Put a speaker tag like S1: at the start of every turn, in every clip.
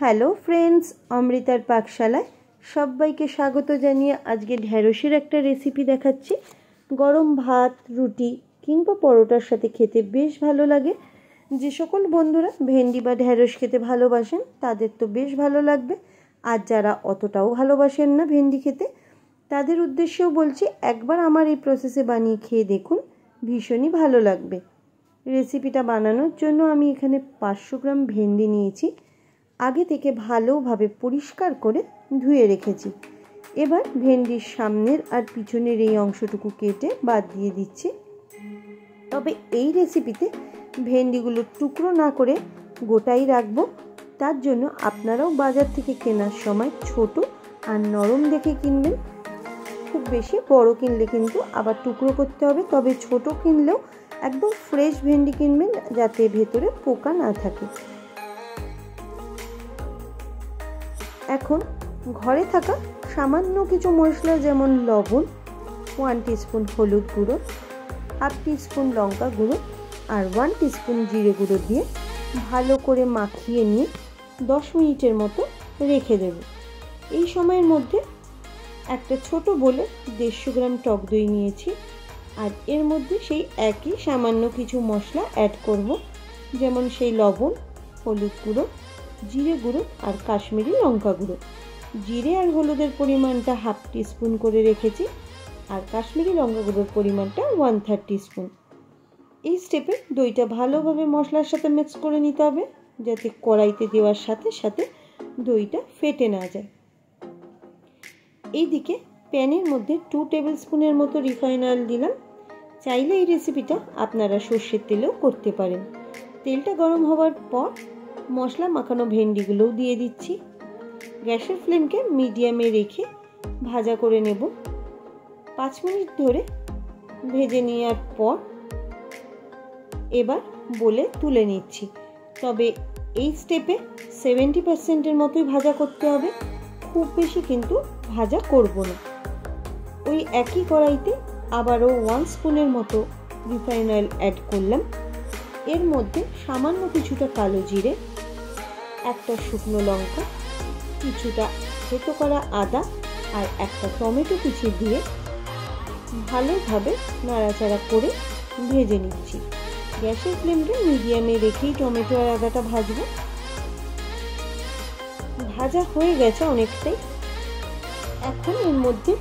S1: Hello friends, অমৃতার পাকশালায় সবাইকে স্বাগত জানিয়ে আজকে ঢ্যাঁড়সের একটা রেসিপি দেখাচ্ছি। গরম ভাত, রুটি কিংবা পরোটার সাথে খেতে বেশ ভালো লাগে। যে সকল বন্ধুরা ভেন্ডি বা ঢ্যাঁড়স খেতে ভালোবাসেন তাদের তো বেশ ভালো লাগবে, আর যারা অতটাও ভালোবাসেন না ভেন্ডি খেতে তাদের উদ্দেশ্যেও বলছি, একবার আমার এই প্রসেসে বানিয়ে খেয়ে দেখুন, ভীষণই ভালো লাগবে। রেসিপিটা বানানোর জন্য আমি এখানে 500 গ্রাম ভেন্ডি নিয়েছি। আগে থেকে ভালোভাবে পরিষ্কার করে ধুয়ে রেখেছি। এবার ভেন্ডির সামনের আর পিছনের এই অংশটুকু কেটে বাদ দিয়ে দিচ্ছি। তবে এই রেসিপিতে ভেন্ডিগুলো টুকরো না করে গোটাই রাখবো। তার জন্য আপনারাও বাজার থেকে কেনার সময় ছোট আর নরম দেখে কিনবেন। খুব বেশি বড় কিনলে কিন্তু আবার টুকরো করতে হবে। তবে ছোট কিনলেও একদম ফ্রেশ ভেন্ডি কিনবেন, যাতে ভেতরে পোকা না থাকে। এখন ঘরে থাকা সামান্য কিছু মশলা, যেমন লবণ, 1 টিস্পুন হলুদ গুঁড়ো, 1/2 টিস্পুন লঙ্কা গুঁড়ো আর 1 টিস্পুন জিরে গুঁড়ো দিয়ে ভালো করে মাখিয়ে নিয়ে 10 মিনিটের মতো রেখে দেব। এই সময়ের মধ্যে একটা ছোট বলে 150 গ্রাম টক দই নিয়েছি, আর এর মধ্যে সেই একই সামান্য কিছু মশলা অ্যাড করব, যেমন সেই লবণ, হলুদ গুঁড়ো, জিরে গুঁড়ো আর কাশ্মীরি লঙ্কা গুঁড়ো। জিরে আর হলুদের পরিমাণটা 1/2 টিস্পুন করে রেখেছি, আর কাশ্মীরি লঙ্কা গুঁড়োর পরিমাণটা 1/3 টিস্পুন। এই স্টেপে দইটা ভালোভাবে মশলার সাথে মিক্স করে নিতে হবে, যাতে কড়াইতে দেওয়ার সাথে সাথে দইটা ফেটে না যায়। এইদিকে প্যানের মধ্যে 2 টেবিল স্পুনের মতো রিফাইন অয়েল দিলাম। চাইলে এই রেসিপিটা আপনারা সর্ষের তেলেও করতে পারেন। তেলটা গরম হওয়ার পর মশলা মাখানো ভেন্ডিগুলোও দিয়ে দিচ্ছি। গ্যাসের ফ্লেমকে মিডিয়ামে রেখে ভাজা করে নেব। 5 মিনিট ধরে ভেজে নেওয়ার পর এবার বলে তুলে নিচ্ছি। তবে এই স্টেপে 70% মতোই ভাজা করতে হবে, খুব বেশি কিন্তু ভাজা করব না। ওই একই কড়াইতে আবারও 1 স্পুনের মতো রিফাইন অয়েল অ্যাড করলাম। এর মধ্যে সামান্য কিছুটা কালো জিরে, একটা শুকনো লঙ্কা, কিছুটা থেতো করা আদা আর একটা টমেটো কুচি দিয়ে ভালোভাবে নাড়াচাড়া করে ভেজে নিচ্ছি। গ্যাসের ফ্লেমটা মিডিয়ামে রেখেই টমেটো আর আদাটা ভাজবো। ভাজা হয়ে গেছে অনেকটাই। এখন এর মধ্যে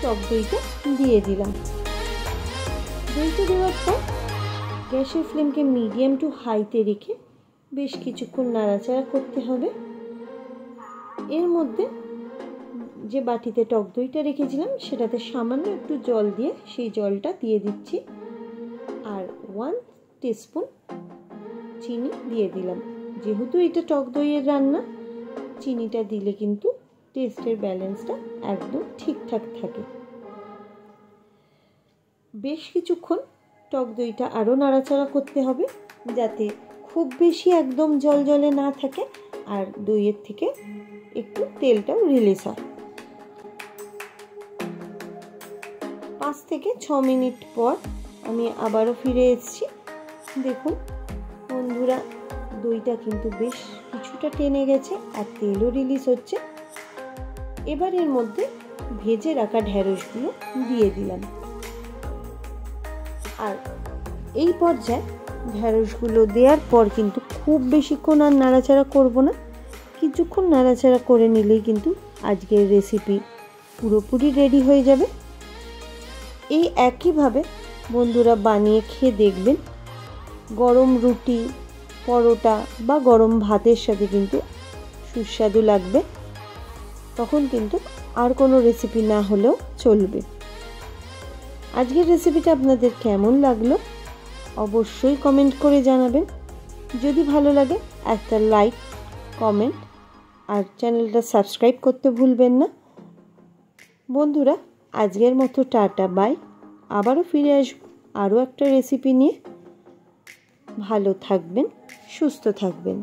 S1: টক দইটা দিয়ে দিলাম। দইটা দেওয়ার পর গ্যাসের ফ্লেমকে মিডিয়াম টু হাইতে রেখে বেশ কিছুক্ষণ নাড়াচাড়া করতে হবে। এর মধ্যে যে বাটিতে টক দইটা রেখেছিলাম সেটাতে সামান্য একটু জল দিয়ে সেই জলটা দিয়ে দিচ্ছি, আর 1 টিস্পুন চিনি দিয়ে দিলাম। যেহেতু এটা টক দইয়ের রান্না, চিনিটা দিলে কিন্তু টেস্টের ব্যালেন্সটা একদম ঠিকঠাক থাকে। বেশ কিছুক্ষণ টক দইটা আরও নাড়াচাড়া করতে হবে, যাতে খুব বেশি একদম জলজলে না থাকে আর দইয়ের থেকে একটু তেলটাও রিলিজ হয়। 5 থেকে 6 মিনিট পর আমি আবারও ফিরে এসেছি। দেখুন বন্ধুরা, দইটা কিন্তু বেশ কিছুটা টেনে গেছে আর তেলও রিলিজ হচ্ছে। এবার এর মধ্যে ভেজে রাখা ঢ্যাঁড়সগুলো দিয়ে দিলাম, আর এই পর্যায়ে ঢ্যাঁড়সগুলো দেওয়ার পর কিন্তু খুব বেশিক্ষণ আর নাড়াচাড়া করব না। কিছুক্ষণ নাড়াচাড়া করে নিলেই কিন্তু আজকের রেসিপি পুরোপুরি রেডি হয়ে যাবে। এই একইভাবে বন্ধুরা বানিয়ে খেয়ে দেখবেন। গরম রুটি, পরোটা বা গরম ভাতের সাথে কিন্তু সুস্বাদু লাগবে। তখন কিন্তু আর কোনো রেসিপি না হলেও চলবে। আজকের রেসিপিটা আপনাদের কেমন লাগলো অবশ্যই কমেন্ট করে জানাবেন। যদি ভালো লাগে একটা লাইক, কমেন্ট আর চ্যানেলটা সাবস্ক্রাইব করতে ভুলবেন না। বন্ধুরা, আজকের মতো টাটা, বাই। আবারও ফিরে আসবো আরও একটা রেসিপি নিয়ে। ভালো থাকবেন, সুস্থ থাকবেন।